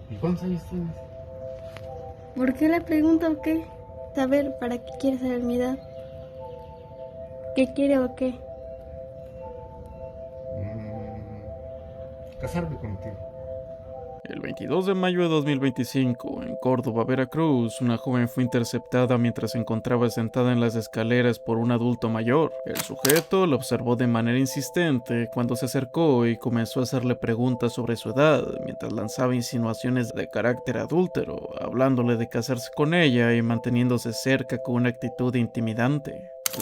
¿Y cuántos años tienes? ¿Por qué le pregunto o qué? Saber, ¿para qué quiere saber mi edad? ¿Qué quiere o qué? Casarme contigo. El 22 de mayo de 2025, en Córdoba, Veracruz, una joven fue interceptada mientras se encontraba sentada en las escaleras por un adulto mayor. El sujeto la observó de manera insistente cuando se acercó y comenzó a hacerle preguntas sobre su edad, mientras lanzaba insinuaciones de carácter adúltero, hablándole de casarse con ella y manteniéndose cerca con una actitud intimidante.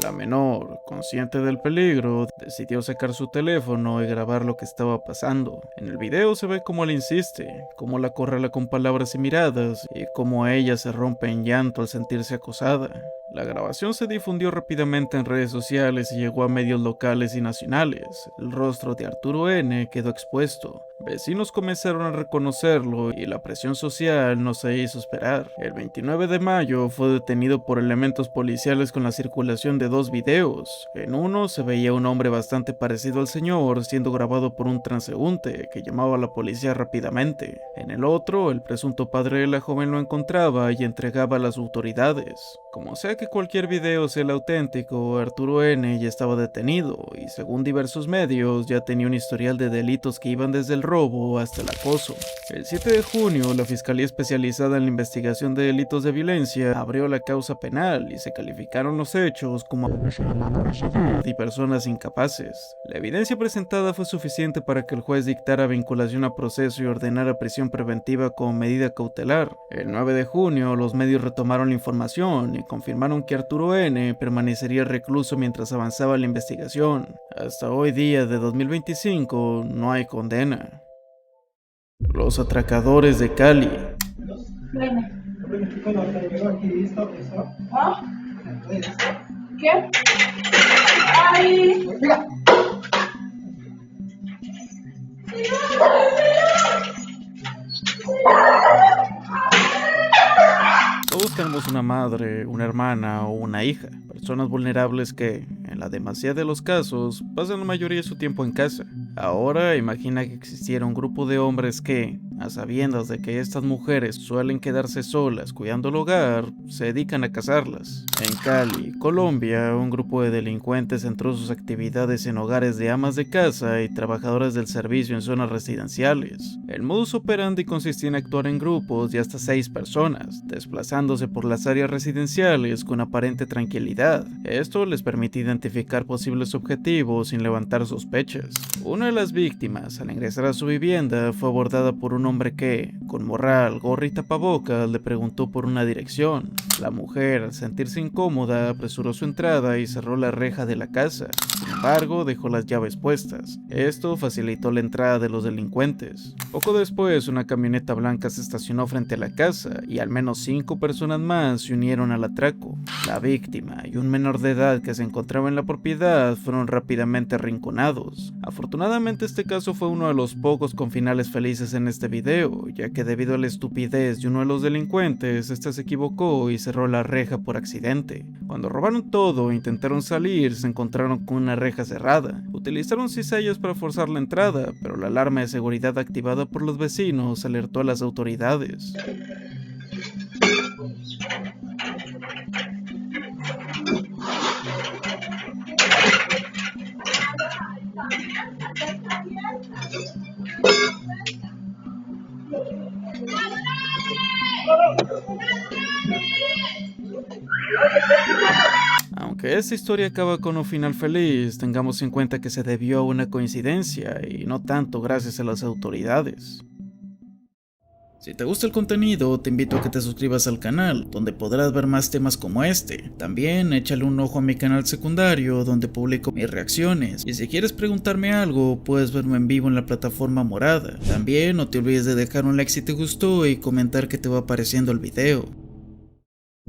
La menor, consciente del peligro, decidió sacar su teléfono y grabar lo que estaba pasando. En el video se ve cómo él insiste, cómo la acorrala con palabras y miradas, y cómo ella se rompe en llanto al sentirse acosada. La grabación se difundió rápidamente en redes sociales y llegó a medios locales y nacionales. El rostro de Arturo N. quedó expuesto. Vecinos comenzaron a reconocerlo y la presión social no se hizo esperar. El 29 de mayo fue detenido por elementos policiales con la circulación de dos videos. En uno se veía un hombre bastante parecido al señor siendo grabado por un transeúnte que llamaba a la policía rápidamente. En el otro, el presunto padre de la joven lo encontraba y entregaba a las autoridades. Como sea que cualquier video sea el auténtico, Arturo N. ya estaba detenido y según diversos medios ya tenía un historial de delitos que iban desde el robo hasta el acoso. El 7 de junio, la Fiscalía Especializada en la Investigación de Delitos de Violencia abrió la causa penal y se calificaron los hechos como abuso de menores de edad y personas incapaces. La evidencia presentada fue suficiente para que el juez dictara vinculación a proceso y ordenara prisión preventiva como medida cautelar. El 9 de junio, los medios retomaron la información y confirmaron que Arturo N. permanecería recluso mientras avanzaba la investigación. Hasta hoy día de 2025 no hay condena. Los atracadores de Cali. ¿Ah? ¿Qué? ¡Ay! Todos tenemos una madre, una hermana o una hija, personas vulnerables que, en la demasía de los casos, pasan la mayoría de su tiempo en casa. Ahora imagina que existiera un grupo de hombres que, a sabiendas de que estas mujeres suelen quedarse solas cuidando el hogar, se dedican a cazarlas. En Cali, Colombia, un grupo de delincuentes centró sus actividades en hogares de amas de casa y trabajadoras del servicio en zonas residenciales. El modus operandi consistía en actuar en grupos de hasta 6 personas, desplazándose por las áreas residenciales con aparente tranquilidad. Esto les permitía identificar posibles objetivos sin levantar sospechas. Una de las víctimas, al ingresar a su vivienda, fue abordada por un hombre que, con morral, gorra y tapabocas, le preguntó por una dirección. La mujer, al sentirse incómoda, apresuró su entrada y cerró la reja de la casa. Sin embargo, dejó las llaves puestas. Esto facilitó la entrada de los delincuentes. Poco después, una camioneta blanca se estacionó frente a la casa y al menos 5 personas más se unieron al atraco. La víctima y un menor de edad que se encontraba en la propiedad fueron rápidamente arrinconados. Afortunadamente, este caso fue uno de los pocos con finales felices en este video, ya que debido a la estupidez de uno de los delincuentes, este se equivocó y cerró la reja por accidente. Cuando robaron todo e intentaron salir, se encontraron con una reja cerrada. Utilizaron cizallas para forzar la entrada, pero la alarma de seguridad activada por los vecinos alertó a las autoridades. Aunque esta historia acaba con un final feliz, tengamos en cuenta que se debió a una coincidencia y no tanto gracias a las autoridades. Si te gusta el contenido, te invito a que te suscribas al canal, donde podrás ver más temas como este. También échale un ojo a mi canal secundario, donde publico mis reacciones. Y si quieres preguntarme algo, puedes verme en vivo en la plataforma morada. También no te olvides de dejar un like si te gustó y comentar qué te va pareciendo el video.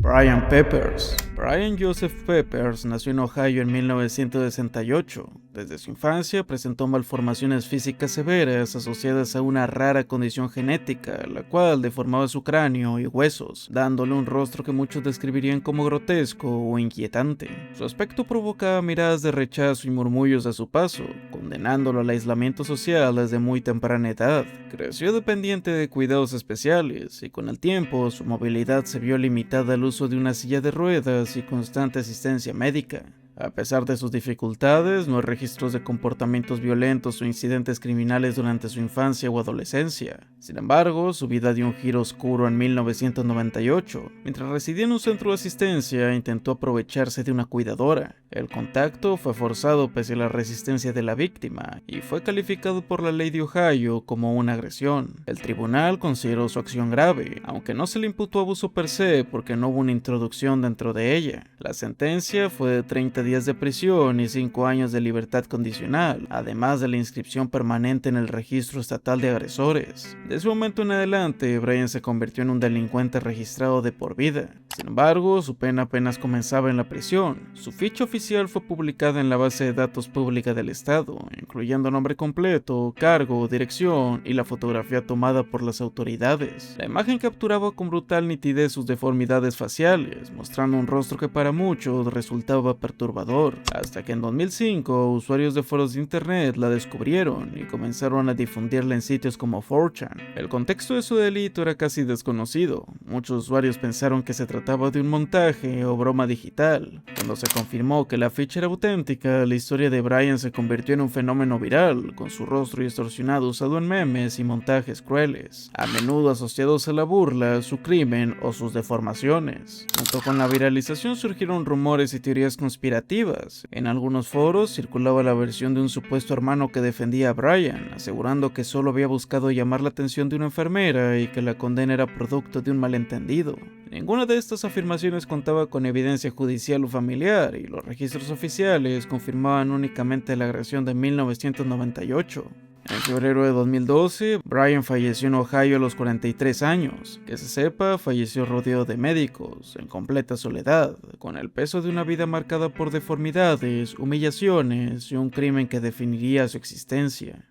Brian Peppers. Brian Joseph Peppers nació en Ohio en 1968. Desde su infancia presentó malformaciones físicas severas asociadas a una rara condición genética, la cual deformaba su cráneo y huesos, dándole un rostro que muchos describirían como grotesco o inquietante. Su aspecto provocaba miradas de rechazo y murmullos a su paso, condenándolo al aislamiento social desde muy temprana edad. Creció dependiente de cuidados especiales y con el tiempo su movilidad se vio limitada al uso de una silla de ruedas y constante asistencia médica. A pesar de sus dificultades, no hay registros de comportamientos violentos o incidentes criminales durante su infancia o adolescencia. Sin embargo, su vida dio un giro oscuro en 1998. Mientras residía en un centro de asistencia, intentó aprovecharse de una cuidadora. El contacto fue forzado pese a la resistencia de la víctima y fue calificado por la ley de Ohio como una agresión. El tribunal consideró su acción grave, aunque no se le imputó abuso per se porque no hubo una introducción dentro de ella. La sentencia fue de 30 días de prisión y 5 años de libertad condicional, además de la inscripción permanente en el registro estatal de agresores. De ese momento en adelante, Brian se convirtió en un delincuente registrado de por vida. Sin embargo, su pena apenas comenzaba en la prisión. Su ficha oficial fue publicada en la base de datos pública del estado, incluyendo nombre completo, cargo, dirección y la fotografía tomada por las autoridades. La imagen capturaba con brutal nitidez sus deformidades faciales, mostrando un rostro que para muchos resultaba perturbador, hasta que en 2005 usuarios de foros de internet la descubrieron y comenzaron a difundirla en sitios como 4chan. El contexto de su delito era casi desconocido. Muchos usuarios pensaron que se trataba de un montaje o broma digital. Cuando se confirmó que la ficha era auténtica, la historia de Brian se convirtió en un fenómeno viral, con su rostro distorsionado usado en memes y montajes crueles, a menudo asociados a la burla, su crimen o sus deformaciones. Junto con la viralización surgieron rumores y teorías conspirativas. En algunos foros circulaba la versión de un supuesto hermano que defendía a Brian, asegurando que solo había buscado llamar la atención de una enfermera y que la condena era producto de un malentendido. Ninguna de estas afirmaciones contaba con evidencia judicial o familiar, y los registros oficiales confirmaban únicamente la agresión de 1998. En febrero de 2012, Brian falleció en Ohio a los 43 años. Que se sepa, falleció rodeado de médicos, en completa soledad, con el peso de una vida marcada por deformidades, humillaciones y un crimen que definiría su existencia.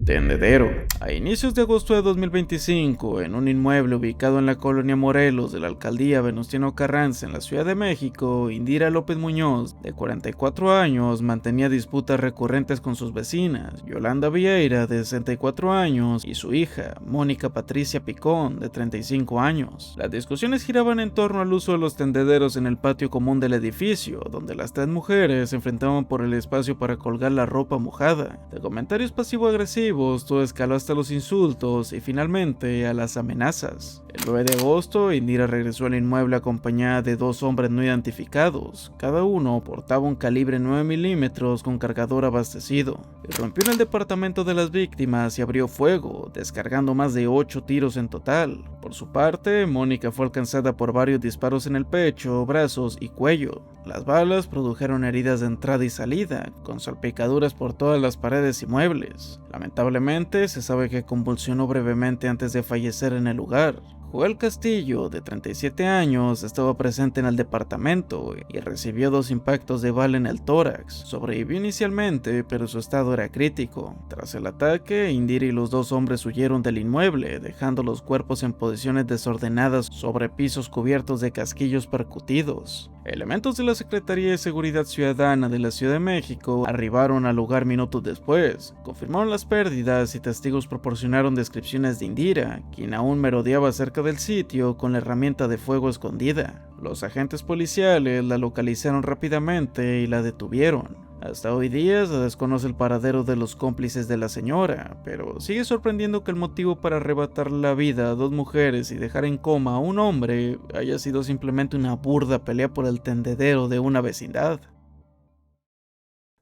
Tendedero. A inicios de agosto de 2025, en un inmueble ubicado en la colonia Morelos de la alcaldía Venustiano Carranza en la Ciudad de México, Indira López Muñoz, de 44 años, mantenía disputas recurrentes con sus vecinas, Yolanda Vieira, de 64 años, y su hija, Mónica Patricia Picón, de 35 años. Las discusiones giraban en torno al uso de los tendederos en el patio común del edificio, donde las 3 mujeres se enfrentaban por el espacio para colgar la ropa mojada. De comentarios pasivo-agresivos, todo escaló hasta los insultos y finalmente a las amenazas. El 9 de agosto, Indira regresó al inmueble acompañada de 2 hombres no identificados. Cada uno portaba un calibre 9 milímetros con cargador abastecido. Irrumpió en el departamento de las víctimas y abrió fuego, descargando más de 8 tiros en total. Por su parte, Mónica fue alcanzada por varios disparos en el pecho, brazos y cuello. Las balas produjeron heridas de entrada y salida, con salpicaduras por todas las paredes y muebles. Lamentablemente, se sabe que convulsionó brevemente antes de fallecer en el lugar. Joel Castillo, de 37 años, estaba presente en el departamento y recibió 2 impactos de bala en el tórax. Sobrevivió inicialmente, pero su estado era crítico. Tras el ataque, Indira y los 2 hombres huyeron del inmueble, dejando los cuerpos en posiciones desordenadas sobre pisos cubiertos de casquillos percutidos. Elementos de la Secretaría de Seguridad Ciudadana de la Ciudad de México arribaron al lugar minutos después, confirmaron las pérdidas y testigos proporcionaron descripciones de Indira, quien aún merodeaba cerca del sitio con la herramienta de fuego escondida. Los agentes policiales la localizaron rápidamente y la detuvieron. Hasta hoy día se desconoce el paradero de los cómplices de la señora, pero sigue sorprendiendo que el motivo para arrebatar la vida a 2 mujeres y dejar en coma a un hombre haya sido simplemente una burda pelea por el tendedero de una vecindad.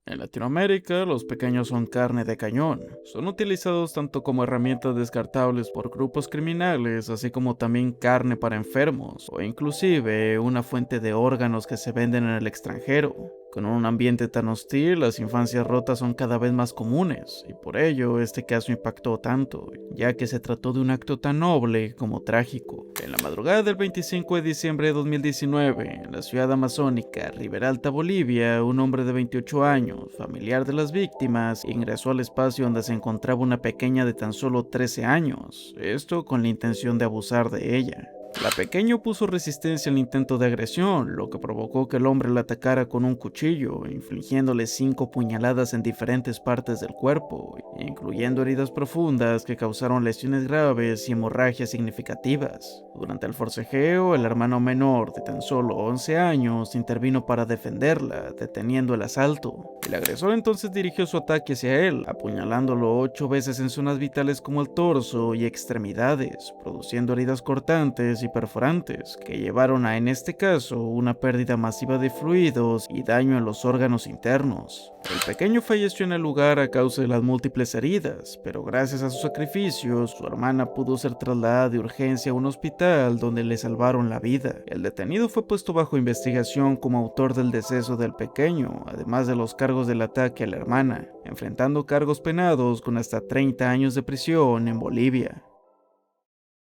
En Latinoamérica, los pequeños son carne de cañón. Son utilizados tanto como herramientas descartables por grupos criminales, así como también carne para enfermos, o inclusive una fuente de órganos que se venden en el extranjero. Con un ambiente tan hostil, las infancias rotas son cada vez más comunes, y por ello este caso impactó tanto, ya que se trató de un acto tan noble como trágico. En la madrugada del 25 de diciembre de 2019, en la ciudad amazónica Riberalta, Bolivia, un hombre de 28 años, familiar de las víctimas, ingresó al espacio donde se encontraba una pequeña de tan solo 13 años, esto con la intención de abusar de ella. La pequeña opuso resistencia al intento de agresión, lo que provocó que el hombre la atacara con un cuchillo, infligiéndole 5 puñaladas en diferentes partes del cuerpo, incluyendo heridas profundas que causaron lesiones graves y hemorragias significativas. Durante el forcejeo, el hermano menor, de tan solo 11 años, intervino para defenderla, deteniendo el asalto. El agresor entonces dirigió su ataque hacia él, apuñalándolo 8 veces en zonas vitales como el torso y extremidades, produciendo heridas cortantes y perforantes, que llevaron a, en este caso, una pérdida masiva de fluidos y daño en los órganos internos. El pequeño falleció en el lugar a causa de las múltiples heridas, pero gracias a sus sacrificios, su hermana pudo ser trasladada de urgencia a un hospital donde le salvaron la vida. El detenido fue puesto bajo investigación como autor del deceso del pequeño, además de los cargos del ataque a la hermana, enfrentando cargos penados con hasta 30 años de prisión en Bolivia.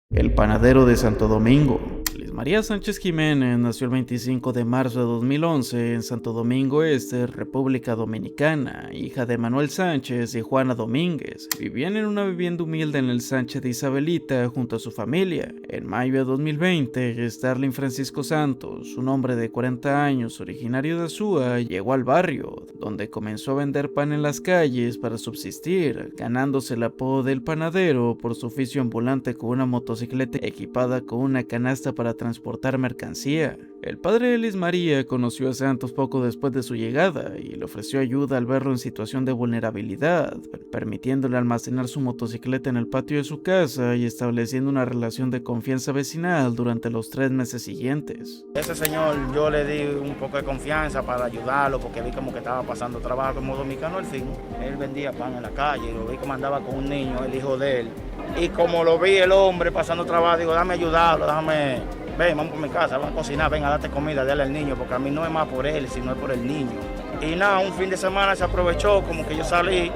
El panadero de Santo Domingo. Liz María Sánchez Jiménez nació el 25 de marzo de 2011 en Santo Domingo Este, República Dominicana, hija de Manuel Sánchez y Juana Domínguez. Vivían en una vivienda humilde en el Sánchez de Isabelita junto a su familia. En mayo de 2020, Starling Francisco Santos, un hombre de 40 años originario de Azúa, llegó al barrio, donde comenzó a vender pan en las calles para subsistir, ganándose el apodo del panadero por su oficio ambulante con una motocicleta equipada con una canasta para transportar mercancía. El padre de Liz María conoció a Santos poco después de su llegada y le ofreció ayuda al verlo en situación de vulnerabilidad, permitiéndole almacenar su motocicleta en el patio de su casa y estableciendo una relación de confianza vecinal durante los 3 meses siguientes. Ese señor yo le di un poco de confianza para ayudarlo porque vi como que estaba pasando trabajo como dominicano al fin. Él vendía pan en la calle, lo vi que andaba con un niño, el hijo de él. Y como lo vi el hombre pasando trabajo, digo, dame ayudarlo, ven, vamos por mi casa, vamos a cocinar, venga, date comida, dale al niño, porque a mí no es más por él, sino es por el niño. Y nada, un fin de semana se aprovechó, como que yo salí,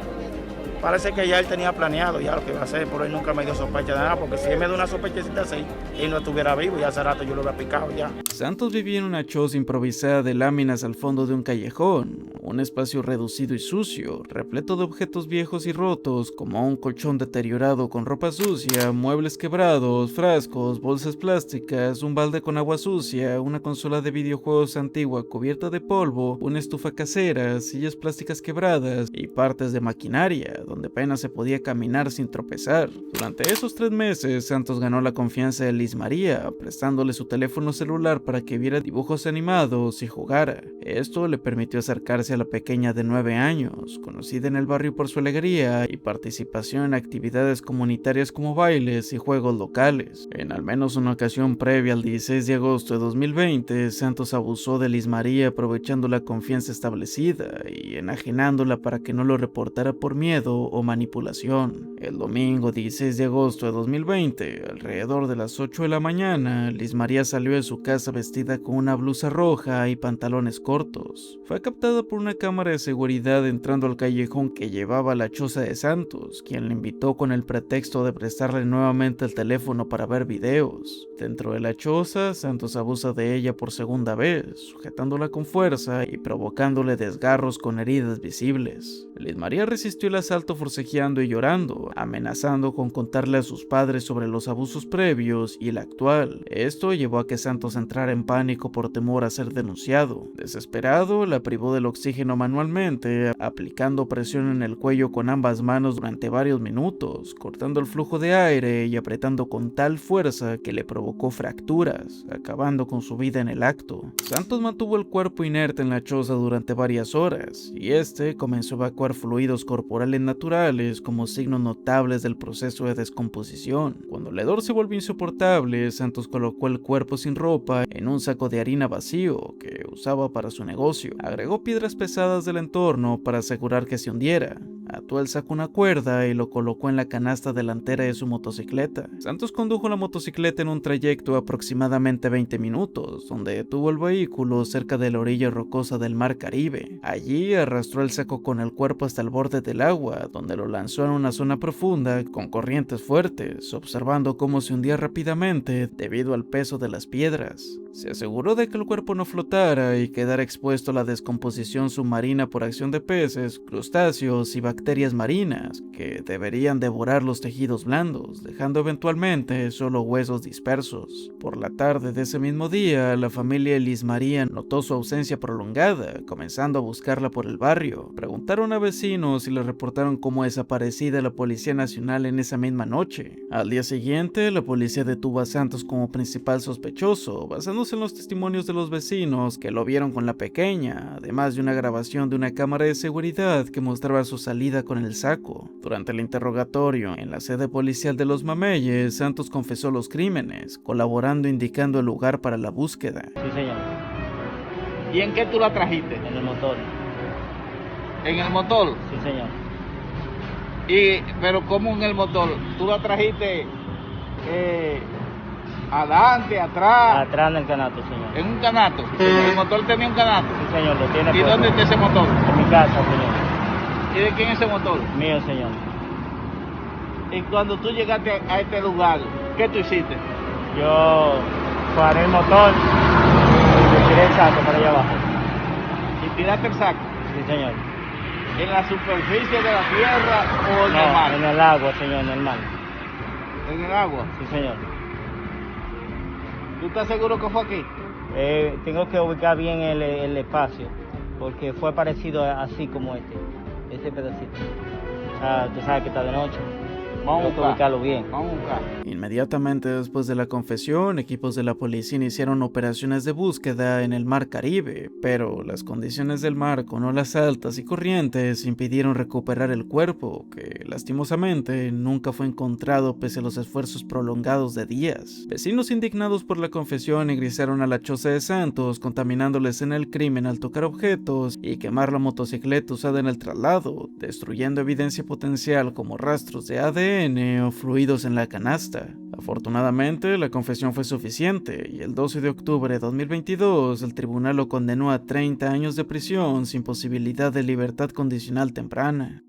parece que ya él tenía planeado ya lo que iba a hacer, pero él nunca me dio sospecha de nada, porque si él me dio una sospechecita así, él no estuviera vivo, ya hace rato yo lo hubiera picado ya. Santos vivía en una choza improvisada de láminas al fondo de un callejón, un espacio reducido y sucio, repleto de objetos viejos y rotos, como un colchón deteriorado con ropa sucia, muebles quebrados, frascos, bolsas plásticas, un balde con agua sucia, una consola de videojuegos antigua cubierta de polvo, una estufa casera, sillas plásticas quebradas y partes de maquinaria, donde apenas se podía caminar sin tropezar. Durante esos 3 meses, Santos ganó la confianza de Liz María, prestándole su teléfono celular para que viera dibujos animados y jugara. Esto le permitió acercarse a la pequeña de 9 años, conocida en el barrio por su alegría y participación en actividades comunitarias como bailes y juegos locales. En al menos una ocasión previa al 16 de agosto de 2020, Santos abusó de Liz María aprovechando la confianza establecida y enajenándola para que no lo reportara por miedo o manipulación. El domingo 16 de agosto de 2020, alrededor de las 8 de la mañana, Liz María salió de su casa vestida con una blusa roja y pantalones cortos. Fue captada por una cámara de seguridad entrando al callejón que llevaba a la choza de Santos, quien le invitó con el pretexto de prestarle nuevamente el teléfono para ver videos. Dentro de la choza, Santos abusa de ella por segunda vez, sujetándola con fuerza y provocándole desgarros con heridas visibles. Liz María resistió el asalto forcejeando y llorando, amenazando con contarle a sus padres sobre los abusos previos y el actual. Esto llevó a que Santos entrara en pánico por temor a ser denunciado. Desesperado, la privó del oxígeno manualmente, aplicando presión en el cuello con ambas manos durante varios minutos, cortando el flujo de aire y apretando con tal fuerza que le provocó fracturas, acabando con su vida en el acto. Santos mantuvo el cuerpo inerte en la choza durante varias horas, y este comenzó a evacuar fluidos corporales naturales como signos notables del proceso de descomposición. Cuando el hedor se volvió insoportable, Santos colocó el cuerpo sin ropa en un saco de harina vacío que usaba para su negocio. Agregó piedras pesadas del entorno para asegurar que se hundiera. Ató al saco una cuerda y lo colocó en la canasta delantera de su motocicleta. Santos condujo la motocicleta en un trayecto de aproximadamente 20 minutos, donde detuvo el vehículo cerca de la orilla rocosa del Mar Caribe. Allí arrastró el saco con el cuerpo hasta el borde del agua, donde lo lanzó en una zona profunda con corrientes fuertes, observando cómo se hundía rápidamente debido al peso de las piedras. Se aseguró de que el cuerpo no flotara y quedara expuesto a la descomposición submarina por acción de peces, crustáceos y bacterias marinas, que deberían devorar los tejidos blandos, dejando eventualmente solo huesos dispersos. Por la tarde de ese mismo día, la familia Elis María notó su ausencia prolongada, comenzando a buscarla por el barrio. Preguntaron a vecinos y le reportaron como desaparecida la Policía Nacional en esa misma noche. Al día siguiente, la policía detuvo a Santos como principal sospechoso, basándose en los testimonios de los vecinos que lo vieron con la pequeña, además de una grabación de una cámara de seguridad que mostraba su salida con el saco. Durante el interrogatorio en la sede policial de Los Mameyes, Santos confesó los crímenes, colaborando e indicando el lugar para la búsqueda. Sí, señor. ¿Y en qué tú la trajiste? En el motor. ¿En el motor? Sí, señor. Pero ¿cómo en el motor? ¿Tú la trajiste adelante, atrás? Atrás en el canasto, señor. ¿En un canasto? Sí, ¿el motor tenía un canasto? Sí, señor, lo tiene. ¿Y dónde está ese motor? En mi casa, señor. ¿Y de quién es ese motor? Mío, señor. Y cuando tú llegaste a este lugar, ¿qué tú hiciste? Yo paré el motor y tiré el saco para allá abajo. ¿Y tiraste el saco? Sí, señor. ¿En la superficie de la tierra o en el mar? En el agua, señor, en el mar. ¿En el agua? Sí, señor. ¿Tú estás seguro que fue aquí? Tengo que ubicar bien el espacio, porque fue parecido así como ese pedacito. Tú sabes que está de noche. Tengo que ubicarlo bien. Vamos a buscar. Inmediatamente después de la confesión, equipos de la policía iniciaron operaciones de búsqueda en el Mar Caribe, pero las condiciones del mar con olas altas y corrientes impidieron recuperar el cuerpo, que lastimosamente nunca fue encontrado pese a los esfuerzos prolongados de días. Vecinos indignados por la confesión ingresaron a la choza de Santos, contaminando la escena del crimen al tocar objetos y quemar la motocicleta usada en el traslado, destruyendo evidencia potencial como rastros de ADN o fluidos en la canasta. Afortunadamente, la confesión fue suficiente y el 12 de octubre de 2022 el tribunal lo condenó a 30 años de prisión sin posibilidad de libertad condicional temprana.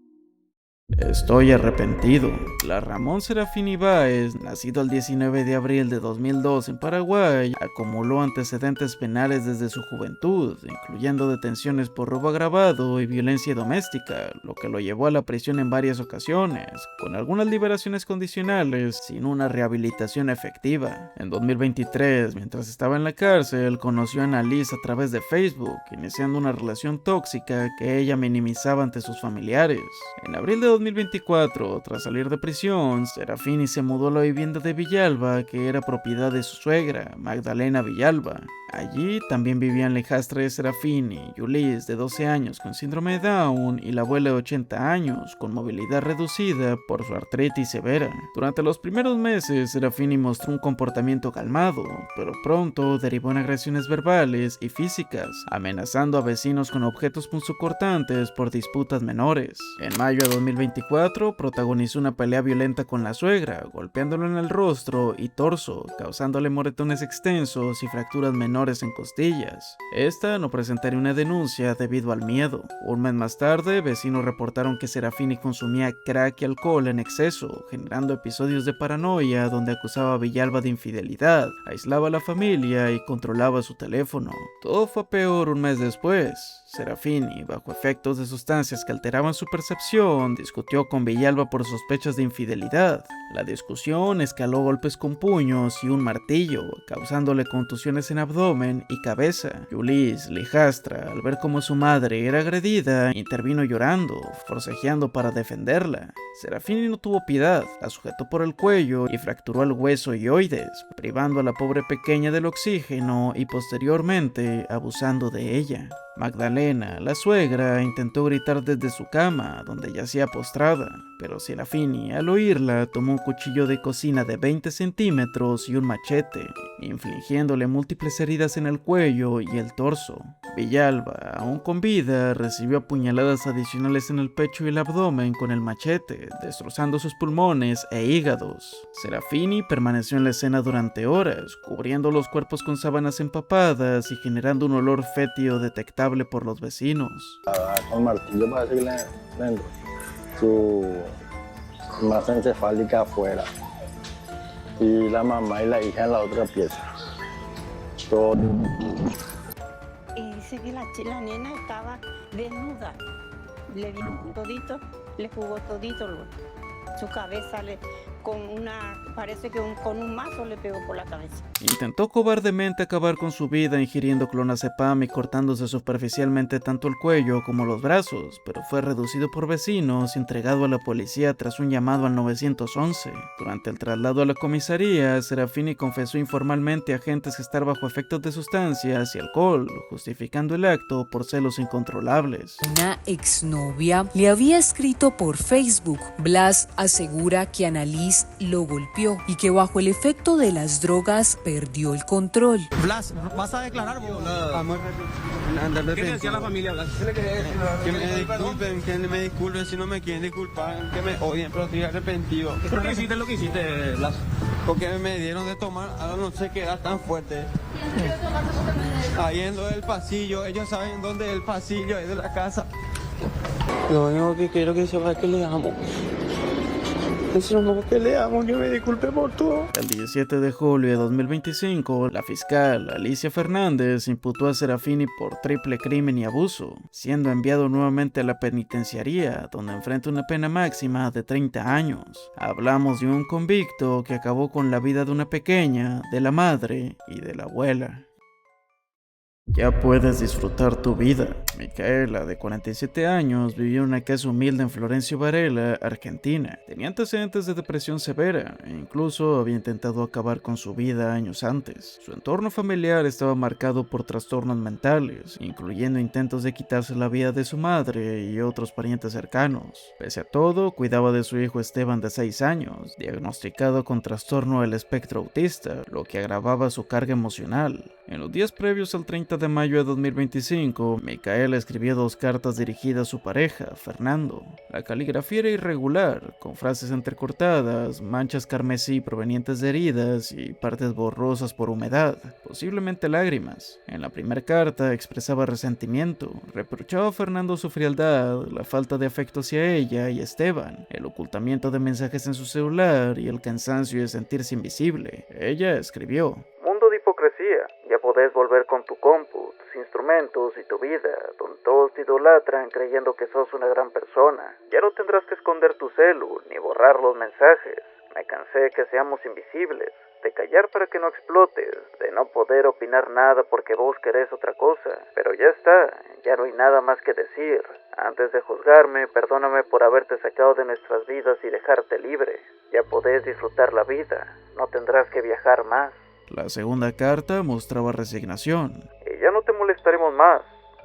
Estoy arrepentido. La Ramón Serafín Ibáez, nacido el 19 de abril de 2002 en Paraguay, acumuló antecedentes penales desde su juventud, incluyendo detenciones por robo agravado y violencia doméstica, lo que lo llevó a la prisión en varias ocasiones, con algunas liberaciones condicionales sin una rehabilitación efectiva. En 2023, mientras estaba en la cárcel, conoció a Annalise a través de Facebook, iniciando una relación tóxica que ella minimizaba ante sus familiares. En abril de 2024, tras salir de prisión, Serafini se mudó a la vivienda de Villalba, que era propiedad de su suegra, Magdalena Villalba. Allí también vivían la hijastra de Serafini, Yulis, de 12 años con síndrome de Down, y la abuela de 80 años, con movilidad reducida por su artritis severa. Durante los primeros meses, Serafini mostró un comportamiento calmado, pero pronto derivó en agresiones verbales y físicas, amenazando a vecinos con objetos punzocortantes por disputas menores. En mayo de 2024, protagonizó una pelea violenta con la suegra, golpeándolo en el rostro y torso, causándole moretones extensos y fracturas menores en costillas. Esta no presentaría una denuncia debido al miedo. Un mes más tarde, vecinos reportaron que Serafini consumía crack y alcohol en exceso, generando episodios de paranoia donde acusaba a Villalba de infidelidad, aislaba a la familia y controlaba su teléfono. Todo fue peor un mes después. Serafini, bajo efectos de sustancias que alteraban su percepción, discutió con Villalba por sospechas de infidelidad. La discusión escaló golpes con puños y un martillo, causándole contusiones en abdomen y cabeza. Yulis, la hijastra, al ver cómo su madre era agredida, intervino llorando, forcejeando para defenderla. Serafini no tuvo piedad, la sujetó por el cuello y fracturó el hueso ioides, privando a la pobre pequeña del oxígeno y posteriormente abusando de ella. Magdalena, la suegra, intentó gritar desde su cama, donde yacía postrada, pero Serafini, al oírla, tomó un cuchillo de cocina de 20 centímetros y un machete, infligiéndole múltiples heridas en el cuello y el torso. Villalba, aún con vida, recibió apuñaladas adicionales en el pecho y el abdomen con el machete, destrozando sus pulmones e hígados. Serafini permaneció en la escena durante horas, cubriendo los cuerpos con sábanas empapadas y generando un olor fétido detectable por los vecinos. Con martillo para seguirle su masa encefálica afuera y la mamá y la hija en la otra pieza. Todo. Y dice que la nena estaba desnuda. Le dio todito, le jugó todito. Su cabeza parece que con un mazo le pegó por la cabeza. Intentó cobardemente acabar con su vida ingiriendo clonazepam y cortándose superficialmente tanto el cuello como los brazos, pero fue reducido por vecinos y entregado a la policía tras un llamado al 911. Durante el traslado a la comisaría, Serafini confesó informalmente a agentes que estar bajo efectos de sustancias y alcohol, justificando el acto por celos incontrolables. Una exnovia le había escrito por Facebook. Blas asegura que Annalise lo golpeó y que bajo el efecto de las drogas perdió el control. Blas, ¿vas a declarar vos? Amor, ¿qué le decía a la familia, Blas? Que me disculpen si no me quieren disculpar, que me odien, pero estoy arrepentido. ¿Por qué hiciste lo que hiciste, Blas? Porque me dieron de tomar, ahora no sé qué era tan fuerte. Ahí en lo del pasillo, ellos saben dónde es el pasillo, es de la casa. Lo único que quiero que sepa es que le amo. Eso no que le amo, yo me disculpe por todo. El 17 de julio de 2025, la fiscal Alicia Fernández imputó a Serafini por triple crimen y abuso, siendo enviado nuevamente a la penitenciaría, donde enfrenta una pena máxima de 30 años. Hablamos de un convicto que acabó con la vida de una pequeña, de la madre y de la abuela. Ya puedes disfrutar tu vida. Micaela, de 47 años, vivía en una casa humilde en Florencio Varela, Argentina. Tenía antecedentes de depresión severa e incluso había intentado acabar con su vida años antes. Su entorno familiar estaba marcado por trastornos mentales, incluyendo intentos de quitarse la vida de su madre y otros parientes cercanos. Pese a todo, cuidaba de su hijo Esteban de 6 años, diagnosticado con trastorno del espectro autista, lo que agravaba su carga emocional. En los días previos al 30 de mayo de 2025, Micaela escribió 2 cartas dirigidas a su pareja, Fernando. La caligrafía era irregular, con frases entrecortadas, manchas carmesí provenientes de heridas y partes borrosas por humedad, posiblemente lágrimas. En la primera carta expresaba resentimiento, reprochaba a Fernando su frialdad, la falta de afecto hacia ella y Esteban, el ocultamiento de mensajes en su celular y el cansancio de sentirse invisible. Ella escribió: "Mundo de hipocresía, ya podés volver con tu compu, tus instrumentos y tu vida, donde todos te idolatran creyendo que sos una gran persona. Ya no tendrás que esconder tu celu, ni borrar los mensajes. Me cansé de que seamos invisibles, de callar para que no explotes, de no poder opinar nada porque vos querés otra cosa. Pero ya está, ya no hay nada más que decir. Antes de juzgarme, perdóname por haberte sacado de nuestras vidas y dejarte libre. Ya podés disfrutar la vida, no tendrás que viajar más". La segunda carta mostraba resignación. "Y ya no te molestaremos más,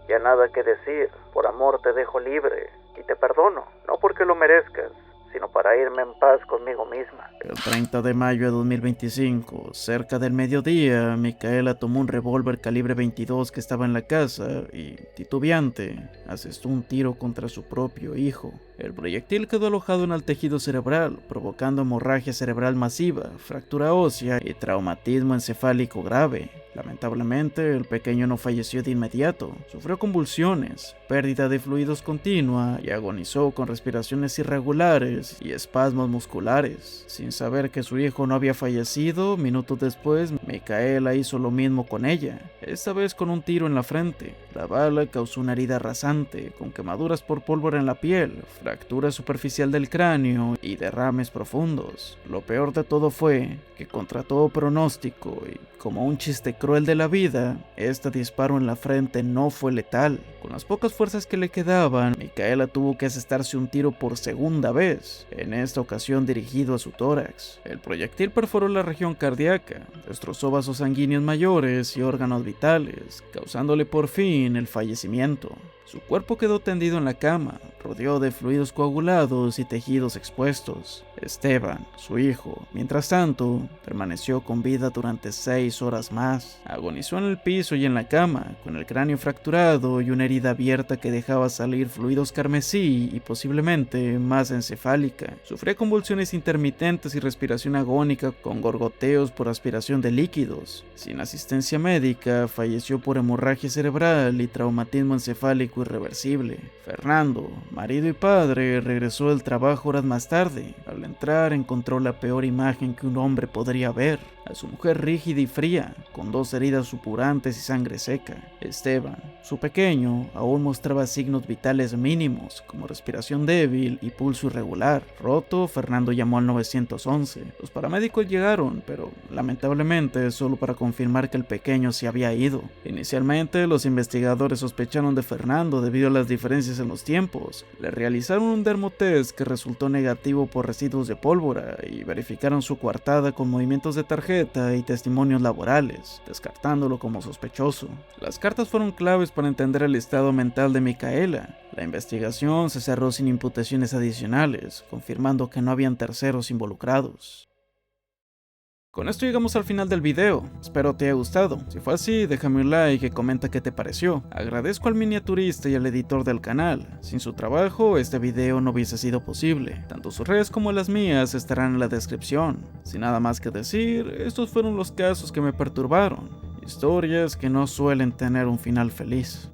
ya nada que decir, por amor te dejo libre, y te perdono, no porque lo merezcas, sino para irme en paz conmigo misma". El 30 de mayo de 2025, cerca del mediodía, Micaela tomó un revólver calibre 22 que estaba en la casa y, titubeante, asestó un tiro contra su propio hijo. El proyectil quedó alojado en el tejido cerebral, provocando hemorragia cerebral masiva, fractura ósea y traumatismo encefálico grave. Lamentablemente, el pequeño no falleció de inmediato. Sufrió convulsiones, pérdida de fluidos continua y agonizó con respiraciones irregulares y espasmos musculares. Sin saber que su hijo no había fallecido, minutos después, Micaela hizo lo mismo con ella, esta vez con un tiro en la frente. La bala causó una herida rasante, con quemaduras por pólvora en la piel, fractura superficial del cráneo y derrames profundos. Lo peor de todo fue que, contra todo pronóstico y como un chiste cruel de la vida, este disparo en la frente no fue letal. Con las pocas fuerzas que le quedaban, Micaela tuvo que asestarse un tiro por segunda vez, en esta ocasión dirigido a su tórax. El proyectil perforó la región cardíaca, destrozó vasos sanguíneos mayores y órganos vitales, causándole por fin el fallecimiento. Su cuerpo quedó tendido en la cama, rodeado de fluidos coagulados y tejidos expuestos. Esteban, su hijo, mientras tanto, permaneció con vida durante 6 horas más. Agonizó en el piso y en la cama, con el cráneo fracturado y una herida abierta que dejaba salir fluidos carmesí y posiblemente masa encefálica. Sufría convulsiones intermitentes y respiración agónica con gorgoteos por aspiración de líquidos. Sin asistencia médica, falleció por hemorragia cerebral y traumatismo encefálico irreversible. Fernando, marido y padre, regresó del trabajo horas más tarde. Al entrar encontró la peor imagen que un hombre podría ver, a su mujer rígida y fría, con 2 heridas supurantes y sangre seca. Esteban, su pequeño, aún mostraba signos vitales mínimos, como respiración débil y pulso irregular. Roto, Fernando llamó al 911. Los paramédicos llegaron, pero lamentablemente solo para confirmar que el pequeño se había ido. Inicialmente, los investigadores sospecharon de Fernando debido a las diferencias en los tiempos. Le realizaron un dermotest que resultó negativo por residuos de pólvora y verificaron su coartada con movimientos de tarjeta y testimonios laborales, descartándolo como sospechoso. Las cartas fueron claves para entender el estado mental de Micaela. La investigación se cerró sin imputaciones adicionales, confirmando que no habían terceros involucrados. Con esto llegamos al final del video, espero te haya gustado. Si fue así, déjame un like y comenta qué te pareció. Agradezco al miniaturista y al editor del canal. Sin su trabajo, este video no hubiese sido posible. Tanto sus redes como las mías estarán en la descripción. Sin nada más que decir, estos fueron los casos que me perturbaron. Historias que no suelen tener un final feliz.